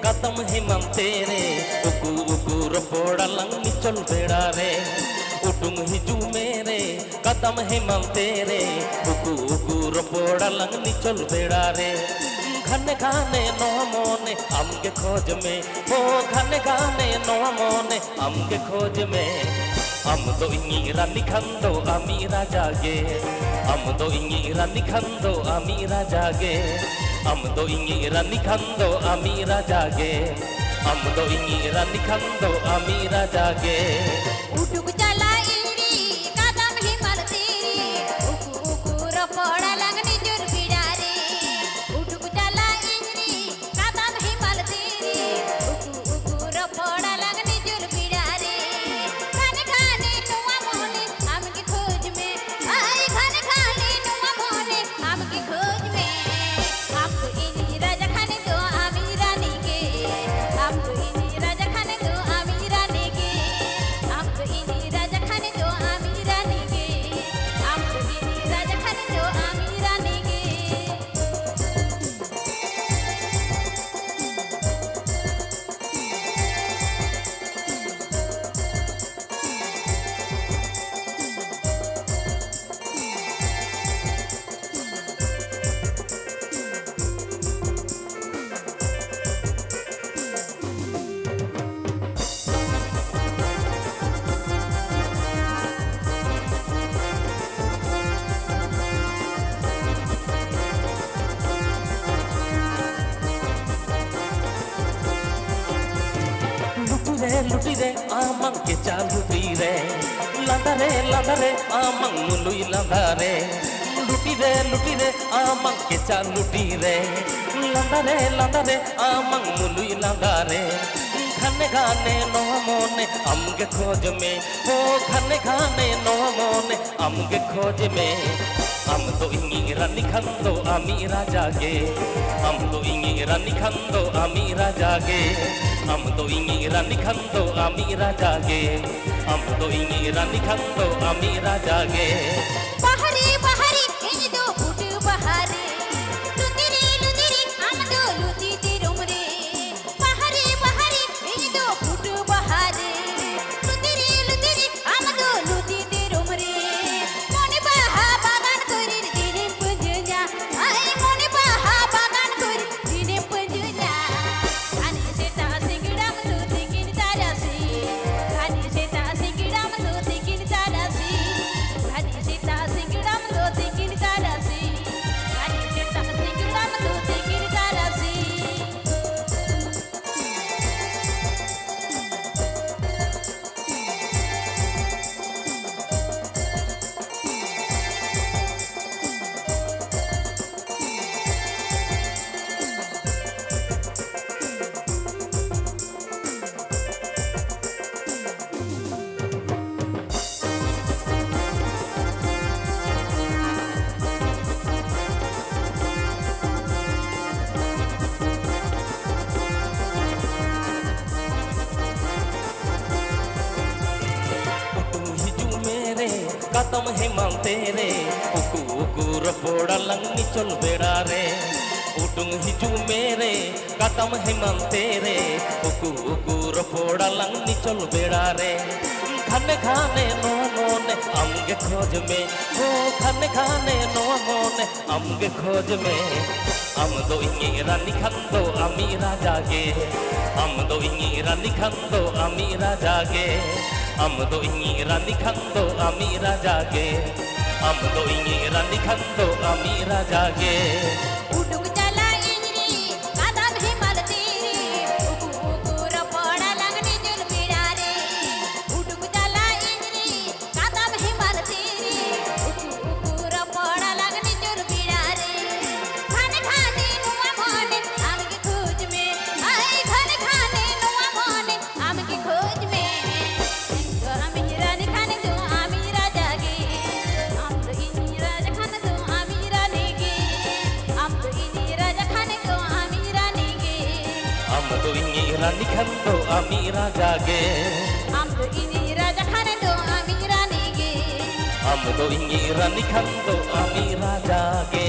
कदम हिमम तेरे उकू उकू रपोड़ा लंग निचल बेड़ा रे उडुंग हिजू मेरे कदम हिमम तेरे उकू उकू रपोड़ा लंग निचल बेड़ा रे घने घाने नो मोने अमके खोज में ओ घने घाने नो मोने अमके खोज में हम दो इंगी रानी खंदो अमीरा जागे हम दो इंगी रानी खंदो अमीरा जागे हम दो इंगी रानी खंदो अमीरा जागे हम दो इंगी रानी खंदो अमीरा जागे उठुक चला इंगी कदम हिमल तेरी उकू उकू रपोड़ा लगनी जुर बिड़ा रे उठुक चला इंगी कदम हिमल तेरी उकू उकू रपोड़ा लगनी जुर बिड़ा रे खाने खाने नुआ मोने हमके खोज में आई खाने खाने नुआ मोने हमके खोज में हमको इंगी राजा खाने दो अमीरा नीके हमको इंगी राजा खाने दो अमीरा नीके हमको इंगी राजा खाने दो अमीरा नीके हमको इंगी राजा खाने दो अमीरा नीके लुटी रे आमंग के चालुटी रे आमंग मुलुई लंदा रे लुटी रे आमंग के चालुटी रे लंदा रे आमंग मुलुई लंदा रे घने घाने नो मोने अमगे खोज में ओ घने घाने नो मोने अमगे खोज में हम तो इंगी रानी खंदो अमीरा जागे हम तो इंगी रानी खंदो अमीरा जागे हम तो इंगी रानी खंदो अमीरा जागे हम तो इंगी रानी खंदो अमीरा जागे बहरी बहरी इन दो फुट बहरे लुतिरी हम दो लुती तिरुमरे बहरी बहरी इन दो फुट बहरे लुतिरी हम दो लुती तिरुमरे मोने बाहा बागान करी दिने पंजुजा आई मोने बाहा बागान करी दिने पंजुजा खानी से ता सिंगड़ा मधु सिंगिन तारासी खानी से ता सिंगड़ा मधु सिंगिन तारासी खानी से ता सिंगड़ा मधु सिंगिन तारासी खानी से ता सिंगड़ा मधु सिंगिन तारासी उडुंग हिजू मेरे कदम हिमम तेरे उकू उकू रपोड़ा लंग निचल बेड़ा रे उडुंग हिजू मेरे कदम हिमम तेरे उकू उकू रपोड़ा लंग निचल बेड़ा रे घने घाने नो मोने अमगे खोज में ओ घने घाने नो मोने अमगे खोज में हम दो इंगी रानी खंदो अमीरा जागे हम दो इंगी रानी खंदो अमीरा जागे हम दो इंगी रानी खंदो अमीरा जागे हम दो इंगी रानी खंदो अमीरा जागे उठुक चला इंगी कदम हिमल तेरी उकू उकू रपोड़ा लगनी जुल बिड़ा रे उठुक चला इंगी कदम हिमल तेरी उकू उकू रपोड़ा लगनी जुल बिड़ा रे खाने खाने नुआ मोने हमके खोज में आई खाने खाने नुआ मोने हमके खोज में तो अमीरा ने खाने दो अमीरा जागे हम तो इंगी राजा खाने दो अमीरा नेगे हम तो इंगी राजा खाने दो अमीरा नेगे हम दो इंगी रानी खंदो अमीरा जागे हम तो इंगी राजा खाने दो अमीरा नेगे हम दो इंगी रानी खंदो अमीरा जागे